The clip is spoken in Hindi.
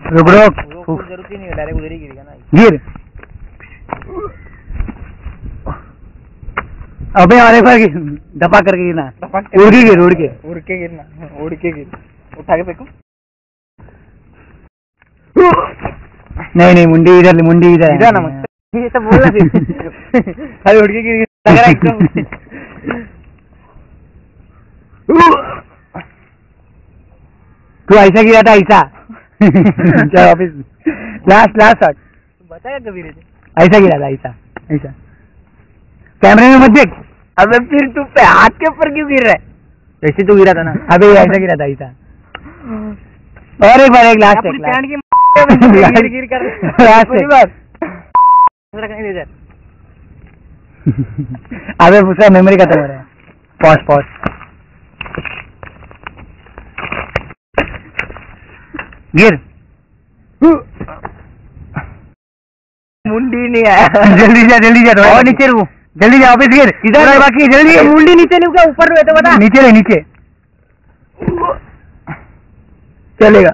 रुक रुक, जरूरत ही नहीं है, डायरेक्ट उधर ही गिरेगा ना। गिर। अबे और एक बार धपा करके गिरना, उड़ के गिर, उड़ के गिरना, उड़ के गिर, उठा के फेंको। नहीं मुंडी इधर ना मत, ये सब बोलना फिर। अरे उड़ के गिर लग रहा है एकदम। तू ऐसा गिरा था, ऐसा। चल ऑफिस, लास्ट शॉट। बताया कभी रे? ऐसा गिरा था, ऐसा। कैमरे में मत देख। अबे फिर तू पे हाथ के ऊपर क्यों गिर रहा है? ऐसे तो गिरा था ना। अबे ऐसा गिरा था, ऐसा। और एक बार, एक लास्ट गिर कर लास्ट बार। अबे उसका मेमोरी खत्म हो रहा है। पॉज। गिर। मुंडी नहीं आया। जल्दी जा और नीचे रू, जल्दी जा वापस गिर। इधर बाकी जल्दी। मुंडी नीचे नहीं, ऊपर रू है तो बता। नीचे चलेगा।